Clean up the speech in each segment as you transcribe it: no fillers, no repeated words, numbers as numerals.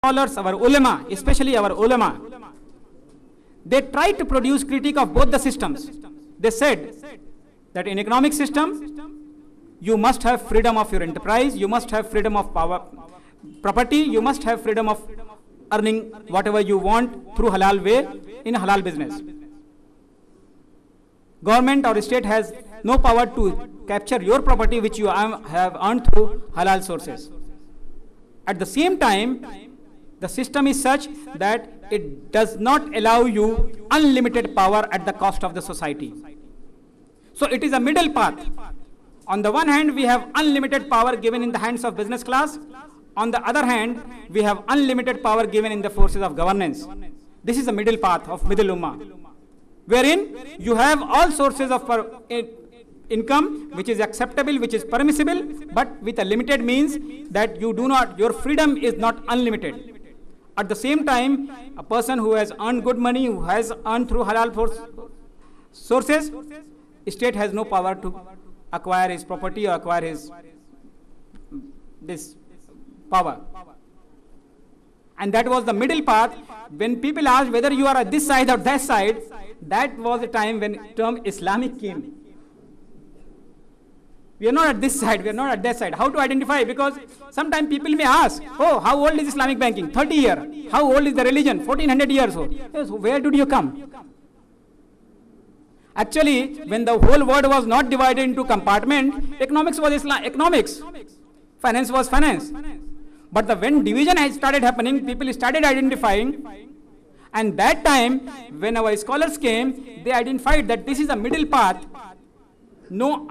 scholars, our ulama, especially our ulama, they tried to produce critique of both the systems. They said that in economic system, you must have freedom of your enterprise, you must have freedom of property, you must have freedom of earning whatever you want through halal way in a halal business. Government or state has no power to capture your property which you have earned through halal sources. At the same time, the system is such that it does not allow you unlimited power at the cost of the society. So it is a middle path. On the one hand, we have unlimited power given in the hands of business class. On the other hand, we have unlimited power given in the forces of governance. This is the middle path of middle ummah, wherein you have all sources of income which is acceptable, which is permissible, but with a limited means that you do not, your freedom is not unlimited. At the same time, a person who has earned good money, who has earned through halal sources, state has no power to acquire his property or acquire his this power. And that was the middle path. When people asked whether you are at this side or that side, that was the time when term Islamic came. We are not at this side, we are not at that side. How to identify? Because sometimes people may ask, oh, how old is Islamic banking? 30 years. How old is the religion? 1400 years old. Yes, where did you come? Actually, when the whole world was not divided into compartment, economics was economics, finance was finance. But when division has started happening, people started identifying, and that time, when our scholars came, they identified that this is a middle path, no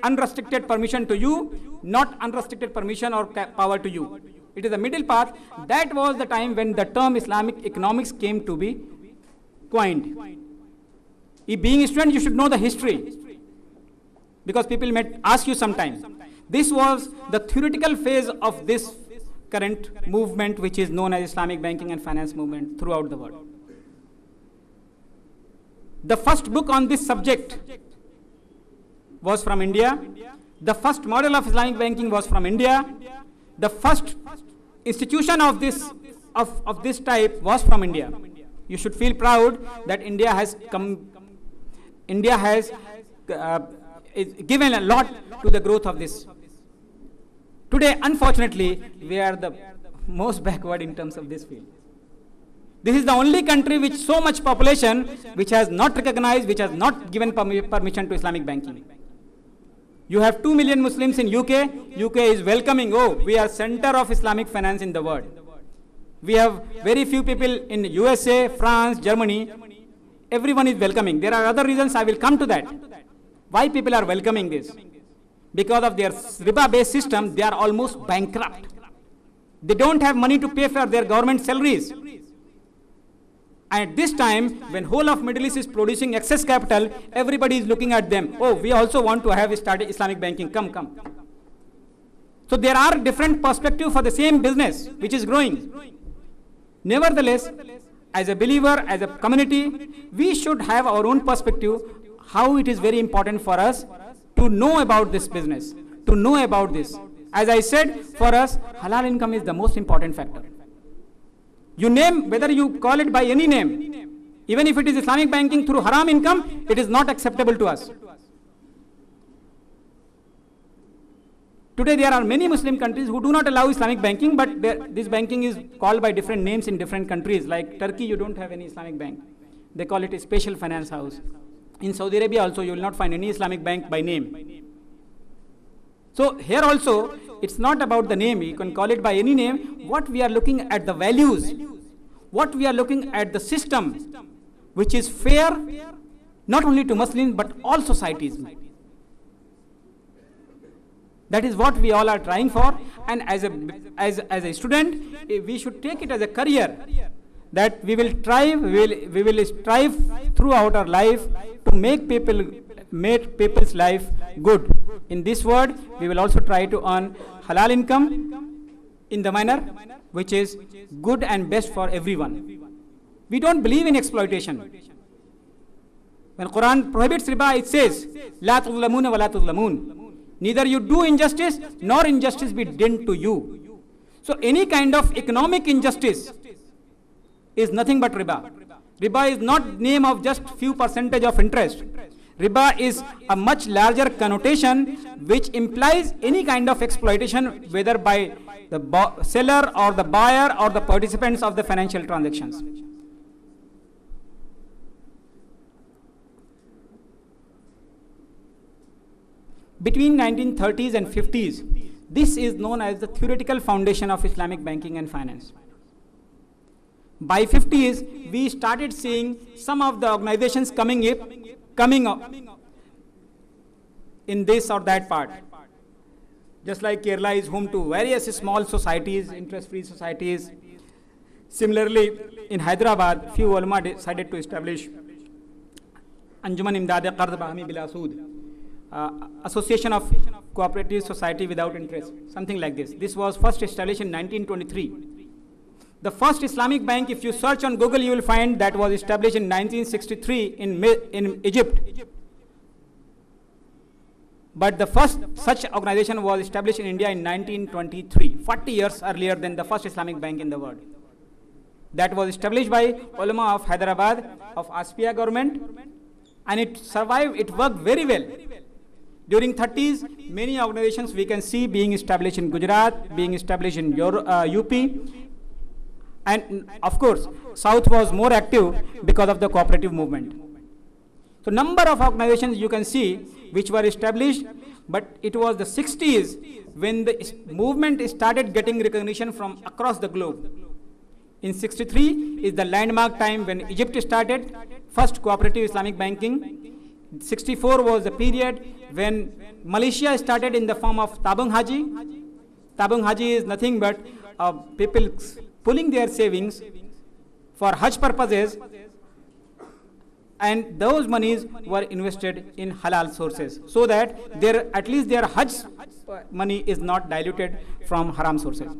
unrestricted permission to you, not unrestricted permission or power to you. It is a middle path. That was the time when the term Islamic economics came to be coined. Being a student, you should know the history, because people may ask you sometimes. This was the theoretical phase of this current movement, which is known as Islamic banking and finance movement throughout the world. The first book on this subject was from India. The first model of Islamic banking was from India. The first institution of this type was from India. You should feel proud that India has given a lot to the growth of this. Today, unfortunately, we are the most backward in terms of this field. This is the only country with so much population which has not recognized, which has not given permission to Islamic banking. You have 2 million Muslims in UK. UK is welcoming, oh, we are center of Islamic finance in the world. We have very few people in USA, France, Germany. Everyone is welcoming. There are other reasons, I will come to that. Why people are welcoming this? Because of their riba-based system, they are almost bankrupt. They don't have money to pay for their government salaries. And at this time, when whole of Middle East is producing excess capital, everybody is looking at them. Oh, we also want to have started Islamic banking. Come. So there are different perspectives for the same business, which is growing. Nevertheless, as a believer, as a community, we should have our own perspective, how it is very important for us to know about this business, to know about this. As I said, for us, halal income is the most important factor. You name, whether you call it by any name, even if it is Islamic banking through haram income, it is not acceptable to us. Today there are many Muslim countries who do not allow Islamic banking, but this banking is called by different names in different countries. Like Turkey, you don't have any Islamic bank. They call it a special finance house. In Saudi Arabia also, you will not find any Islamic bank by name. So here also, it's not about the name. You can call it by any name. What we are looking at the values, what we are looking at the system, which is fair, not only to Muslims, but all societies. That is what we all are trying for. And as a student, we should take it as a career, that we will strive throughout our life to make people's life good. In this world, we will also try to earn halal income in the manner which is good and best for everyone. We don't believe in exploitation. When Quran prohibits riba, it says, "La tuzlamuna wa la tuzlamun." Neither you do injustice, nor injustice be done to you. So any kind of economic injustice is nothing but riba. Riba is not name of just few percentage of interest. Riba is a much larger connotation which implies any kind of exploitation, whether by the seller or the buyer or the participants of the financial transactions. Between 1930s and 50s, this is known as the theoretical foundation of Islamic banking and finance. By 50s, we started seeing some of the organizations coming up in this or that part. Just like Kerala is home to various small societies, interest-free societies. Similarly, in Hyderabad, few ulama decided to establish Anjuman Imdad Qard Bahami Bila Sood, Association of Cooperative Society Without Interest, something like this. This was first established in 1923. The first Islamic bank, if you search on Google, you will find that was established in 1963 in Egypt. But the first such organization was established in India in 1923, 40 years earlier than the first Islamic bank in the world. That was established by ulama of Hyderabad, of Aspia government, and it survived, it worked very well. During 30s, many organizations we can see being established in Gujarat, being established in UP, and of course, South was more active because of the cooperative movement. So number of organizations you can see which were established, but it was the 60s when the movement started getting recognition from across the globe. In 63 is the landmark time when Egypt started first cooperative Islamic banking. 64 was the period when Malaysia started in the form of Tabung Haji. Tabung Haji is nothing but people pulling their savings for Hajj purposes, and those monies were invested in halal sources so that at least their Hajj money is not diluted from haram sources.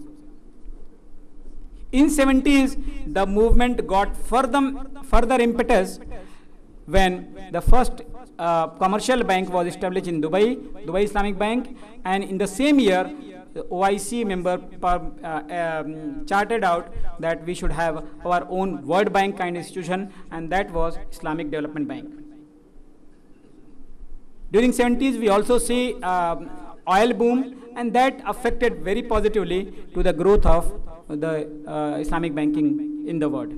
In 70s, the movement got further impetus when the first commercial bank was established in Dubai Islamic Bank, and in the same year, the OIC member charted out that we should have our own World Bank kind of institution, and that was Islamic Development Bank. During 70s, we also see oil boom, and that affected very positively to the growth of the Islamic banking in the world.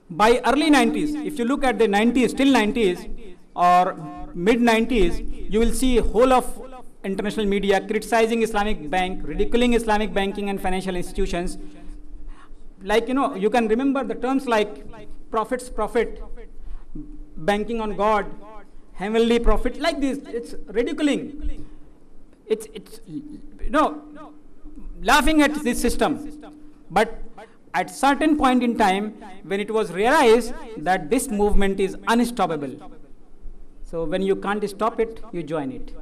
By early 90s, if you look at the 90s, still 90s or mid 90s, you will see whole of international media criticizing Islamic bank, ridiculing Islamic banking and financial institutions. Like, you can remember the terms like prophet's prophet, banking on God, heavenly prophet, like this. It's ridiculing. It's laughing at this system. But at certain point in time, when it was realized that this movement is unstoppable, so when you can't stop it, you join it.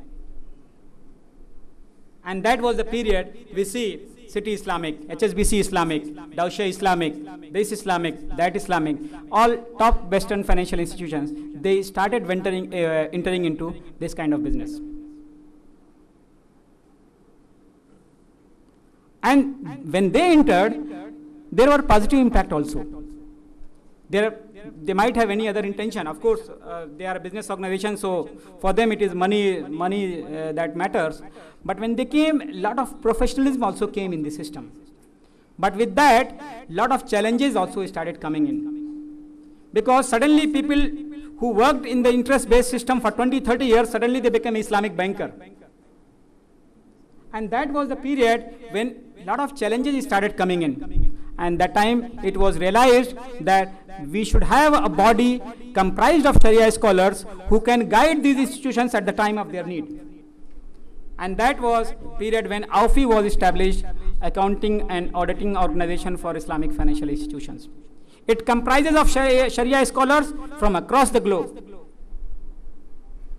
And that was the period we see City Islamic, HSBC Islamic, Deutsche Islamic, this Islamic, that Islamic, all top Western financial institutions, they started entering into this kind of business. And when they entered, there were positive impact also. They might have any other intention. Of course, they are a business organization, so for them it is money that matters. But when they came, a lot of professionalism also came in the system. But with that, a lot of challenges also started coming in. Because suddenly people who worked in the interest-based system for 20, 30 years, suddenly they became Islamic banker. And that was the period when a lot of challenges started coming in. And that time it was realized that we should have a body comprised of Sharia scholars who can guide these institutions at the time of their need. And that was period when AUFI was established, Accounting and Auditing Organization for Islamic Financial Institutions. It comprises of Sharia scholars from across the globe.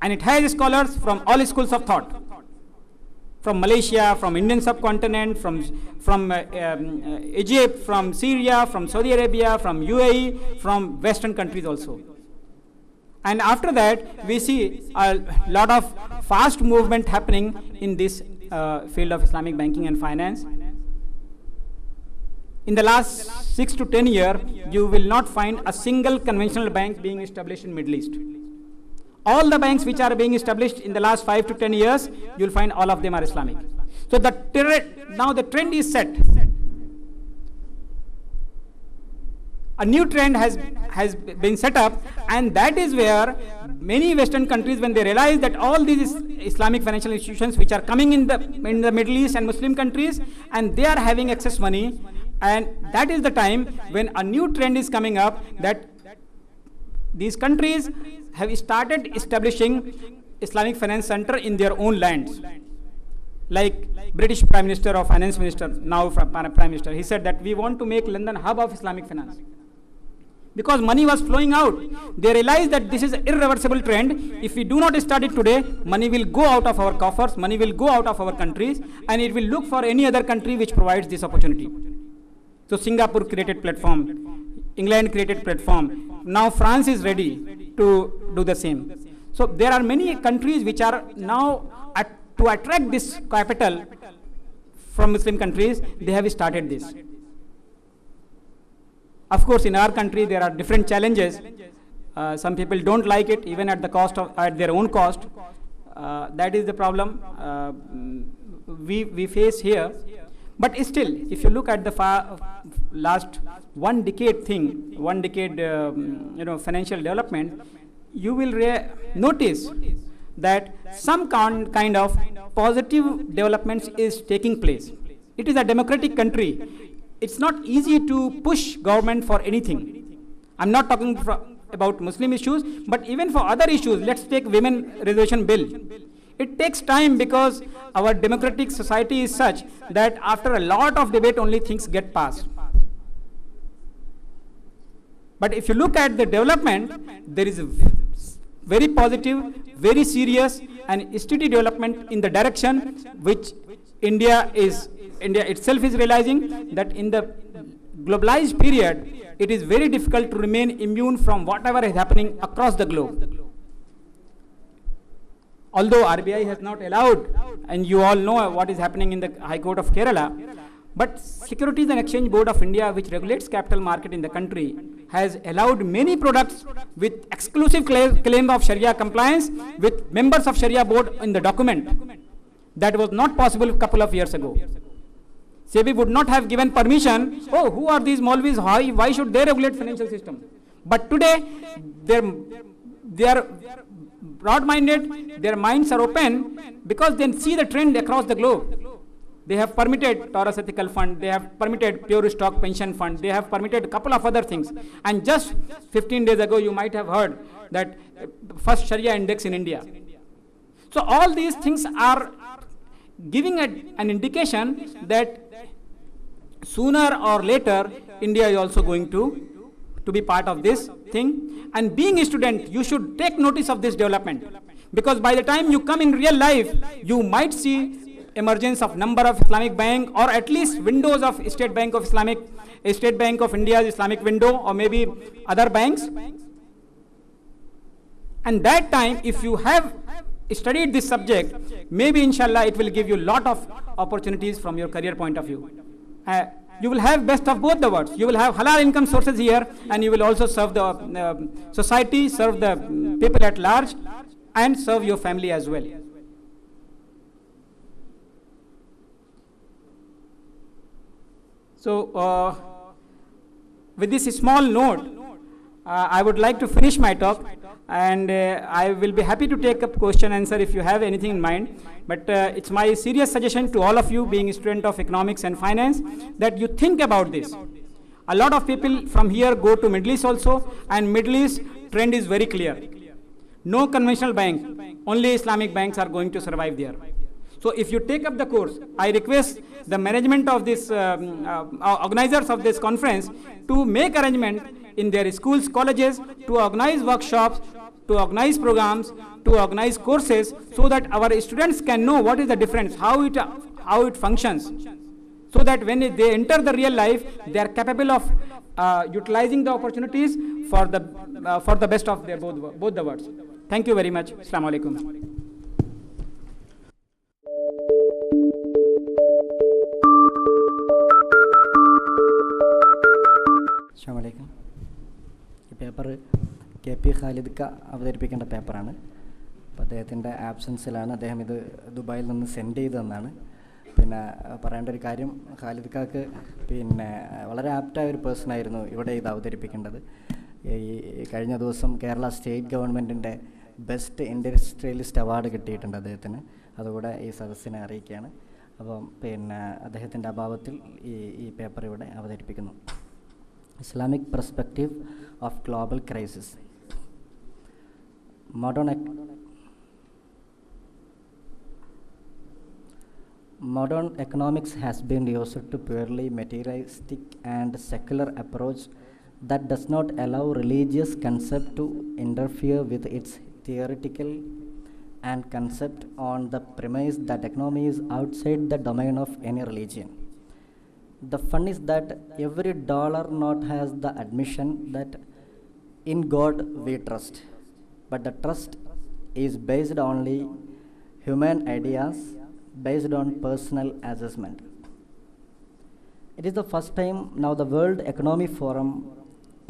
And it has scholars from all schools of thought. From Malaysia, from Indian subcontinent, from Egypt, from Syria, from Saudi Arabia, from UAE, from Western countries also. And after that, we see a lot of fast movement happening in this field of Islamic banking and finance. In the last 6 to 10 years, you will not find a single conventional bank being established in Middle East. All the banks which are being established in the last 5 to 10 years, you will find all of them are Islamic. So now the trend is set. A new trend has been set up, and that is where many Western countries, when they realize that all these Islamic financial institutions which are coming in the Middle East and Muslim countries, and they are having excess money, and that is the time when a new trend is coming up, that these countries have started establishing Islamic finance center in their own lands. Like British Prime Minister or Finance Minister, now Prime Minister, he said that we want to make London hub of Islamic finance. Because money was flowing out. They realized that this is an irreversible trend. If we do not start it today, money will go out of our coffers, money will go out of our countries, and it will look for any other country which provides this opportunity. So Singapore created platform, England created platform. Now France is ready to do the same. So there are many countries which are now to attract this capital from Muslim countries, they have started this. Of course, in our country, there are different challenges. Some people don't like it, even at their own cost. That is the problem we face here. But still, if you look at the last 1 decade financial development, you will notice that some kind of positive developments is taking place. It is a democratic country. It's not easy to push government for anything. I'm not talking about Muslim issues, but even for other issues. Let's take women reservation bill. It takes time because our democratic society is such that after a lot of debate only things get passed. But if you look at the development, there is a very positive, very serious and steady development in the direction which India itself is realizing, that in the globalized period, it is very difficult to remain immune from whatever is happening across the globe. Although RBI has not allowed, and you all know what is happening in the High Court of Kerala, but Securities and Exchange Board of India, which regulates capital market in the country, has allowed many products with exclusive claim of Sharia compliance with members of Sharia board in the document. That was not possible a couple of years ago. SEBI would not have given permission. Oh, who are these Maulvis? Why should they regulate financial system? But today, they are broad-minded, their minds are open because they see the trend across the globe. They have permitted Taurus Ethical Fund, they have permitted Pure Stock Pension Fund, they have permitted a couple of other things. And just 15 days ago, you might have heard that first Sharia index in India. So all these things are giving an indication that sooner or later, India is also going to be part of this thing. And being a student, you should take notice of this development. Because by the time you come in real life, you might see emergence of number of Islamic bank, or at least windows of State Bank of India's Islamic window, or maybe other banks. And that time, if you have studied this subject, maybe inshallah it will give you a lot of opportunities from your career point of view. You will have best of both the worlds. You will have halal income sources here, and you will also serve the society, serve the people at large, and serve your family as well. So, with this small note, I would like to finish my talk, and I will be happy to take up question answer if you have anything in mind. But it's my serious suggestion to all of you, being a student of economics and finance, that you think about this. A lot of people from here go to Middle East also, and Middle East trend is very clear. No conventional bank, only Islamic banks are going to survive there. So if you take up the course, I request the management of this, organizers of this conference, to make arrangement in their schools, colleges, to organize workshops, to organize programs, to organize courses, so that our students can know what is the difference, how it functions, so that when they enter the real life, they are capable of utilizing the opportunities for the best of their both the worlds. Thank you very much. Assalamu alaikum. Paper KP ഖാലിദ്ക്ക അവതരിപ്പിക്കേണ്ട പേപ്പറാണ്. അപ്പോൾ അദ്ദേഹത്തിൻ്റെ ആബ്സൻസിലാണ്. അദ്ദേഹം ഇത് ദുബായിൽ നിന്ന് send ചെയ്തതെന്നാണ്. പിന്നെ പറയേണ്ട ഒരു കാര്യം, ഖാലിദ്ക്കാക്ക് പിന്നെ വളരെ ആപ്റ്റായ ഒരു പേഴ്സണായിരുന്നു ഇവിടെ ഇത് അവതരിപ്പിക്കേണ്ടത്. ഈ കഴിഞ്ഞ ദിവസം കേരള സ്റ്റേറ്റ് ഗവൺമെൻറ്റിൻ്റെ ബെസ്റ്റ് ഇൻഡസ്ട്രിയലിസ്റ്റ് അവാർഡ് കിട്ടിയിട്ടുണ്ട് അദ്ദേഹത്തിന്. അതുകൂടെ ഈ സദസ്സിനെ അറിയിക്കുകയാണ്. അപ്പം പിന്നെ അദ്ദേഹത്തിൻ്റെ അഭാവത്തിൽ ഈ പേപ്പർ ഇവിടെ അവതരിപ്പിക്കുന്നു. Islamic perspective of global crisis. Modern economics has been used to purely materialistic and secular approach that does not allow religious concept to interfere with its theoretical and concept on the premise that economy is outside the domain of any religion. The fun is that every dollar note has the admission that in God we trust, but the trust is based only human ideas based on personal assessment. It is the first time now the World Economic Forum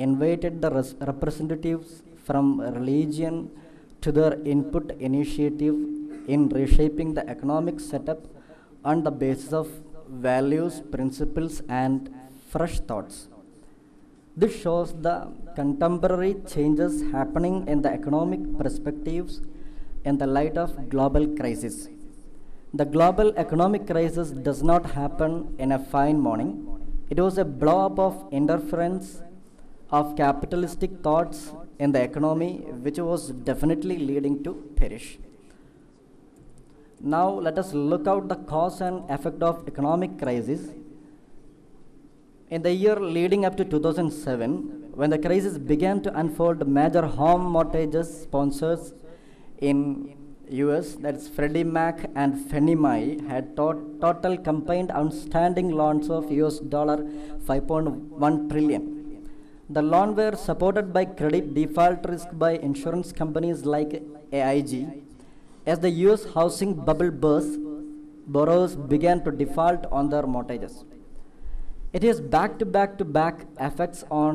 invited the representatives from religion to their input initiative in reshaping the economic setup on the basis of values, principles, and fresh thoughts. This shows the contemporary changes happening in the economic perspectives in the light of global crisis. The global economic crisis does not happen in a fine morning. It was a blow-up of interference of capitalistic thoughts in the economy, which was definitely leading to perish. Now let us look out the cause and effect of economic crisis. In the year leading up to 2007, when the crisis began to unfold, major home mortgages sponsors in US, that's Freddie Mac and Fannie Mae, had total combined outstanding loans of $5.1 trillion. The loans were supported by credit default risk by insurance companies like AIG. As the US housing bubble burst, borrowers began to default on their mortgages. It has back-to-back effects on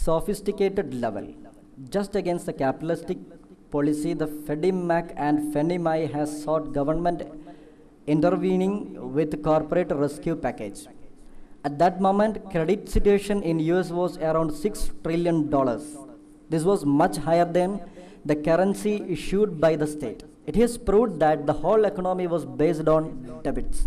sophisticated level. Just against the capitalistic policy, the Freddie Mac and Fannie Mae has sought government intervening with corporate rescue package. At that moment, credit situation in US was around $6 trillion. This was much higher than the currency issued by the state. It has proved that the whole economy was based on debits.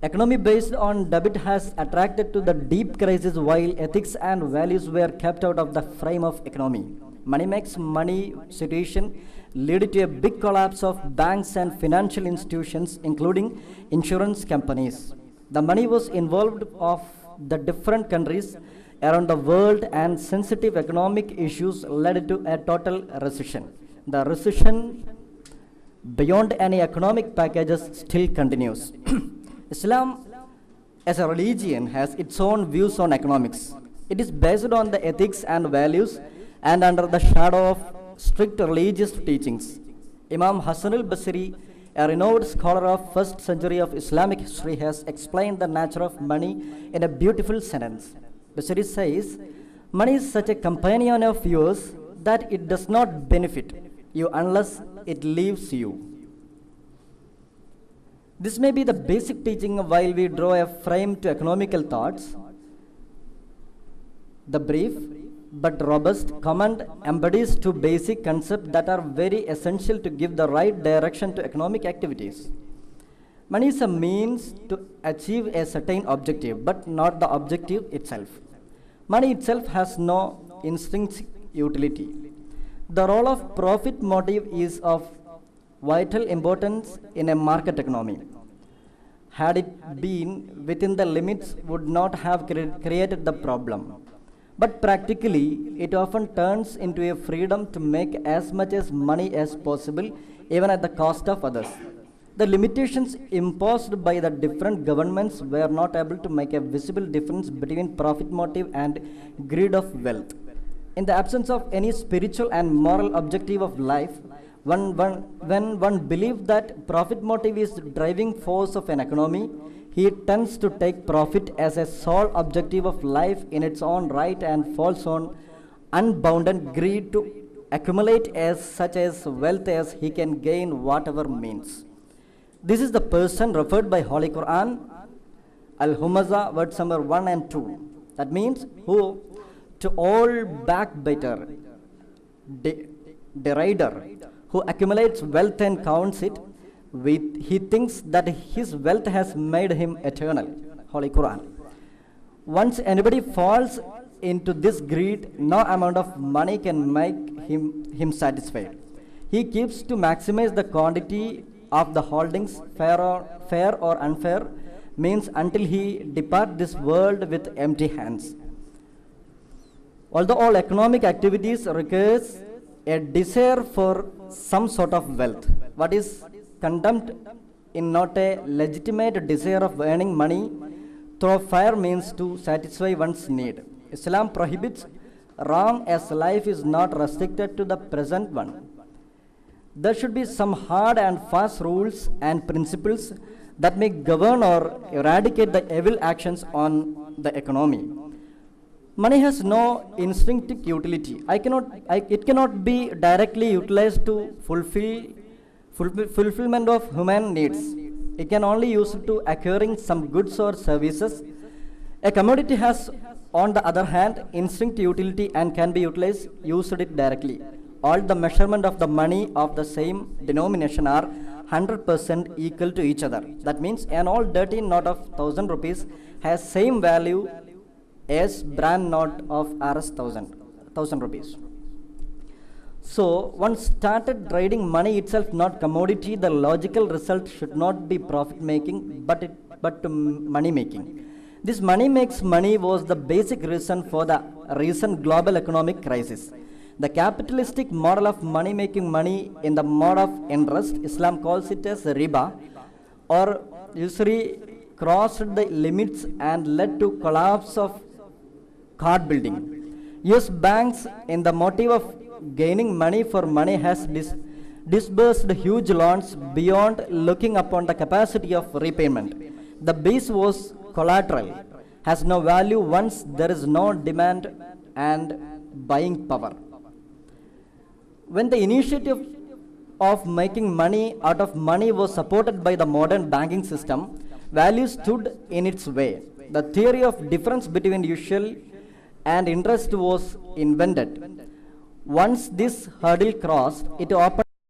Economy based on debit has attracted to the deep crisis while ethics and values were kept out of the frame of economy. Money makes money situation led to a big collapse of banks and financial institutions, including insurance companies. The money was involved of the different countries around the world, and sensitive economic issues led to a total recession. The recession beyond any economic packages still continues. Islam as a religion has its own views on economics. It is based on the ethics and values and under the shadow of strict religious teachings. Imam Hassan al-Basri, a renowned scholar of 1st century of Islamic history, has explained the nature of money in a beautiful sentence. Basri says, money is such a companion of yours that it does not benefit you unless it leaves you. This may be the basic teaching while we draw a frame to economical thoughts. The brief but robust comment embodies two basic concepts that are very essential to give the right direction to economic activities. Money is a means to achieve a certain objective, but not the objective itself. Money itself has no intrinsic utility. The role of profit motive is of vital importance in a market economy. Had it been within the limits, would not have created the problem. But practically, it often turns into a freedom to make as much as money as possible, even at the cost of others. The limitations imposed by the different governments were not able to make a visible difference between profit motive and greed of wealth. In the absence of any spiritual and moral objective of life, when one believes that profit motive is the driving force of an economy, he tends to take profit as a sole objective of life in its own right and falls on unbounded greed to accumulate as such as wealth as he can gain whatever means. This is the person referred by Holy Quran, Al-Humaza, words number 1 and 2. That means who to all backbiter, derider, who accumulates wealth and counts it, he thinks that his wealth has made him eternal. Holy Quran. Once anybody falls into this greed, no amount of money can make him satisfied. He keeps to maximize the quantity of the holdings, fair or unfair, means until he depart this world with empty hands. Although all economic activities requires a desire for some sort of wealth, what is condemned in not a legitimate desire of earning money through fair means to satisfy one's need. Islam prohibits wrong as life is not restricted to the present one. There should be some hard and fast rules and principles that may govern or eradicate the evil actions on the economy. Money has no intrinsic utility. It cannot be directly utilized to fulfillment of human needs. It can only use it to acquiring some goods or services. A commodity has, on the other hand, intrinsic utility and can be used it directly. All the measurement of the money of the same denomination are 100% equal to each other. That means an old dirty note of 1,000 rupees has same value as brand note of Rs 1,000 rupees. So once started trading money itself, not commodity, the logical result should not be profit making, but money making. This money makes money was the basic reason for the recent global economic crisis. The capitalistic model of money making money in the mode of interest, Islam calls it as riba, or usury, crossed the limits and led to collapse of card building. US banks, in the motive of gaining money for money, has disbursed huge loans beyond looking upon the capacity of repayment. The base was collateral, has no value once there is no demand and buying power. When the initiative of making money out of money was supported by the modern banking system, value stood in its way. The theory of difference between usual and interest was invented. Once this hurdle crossed, it opened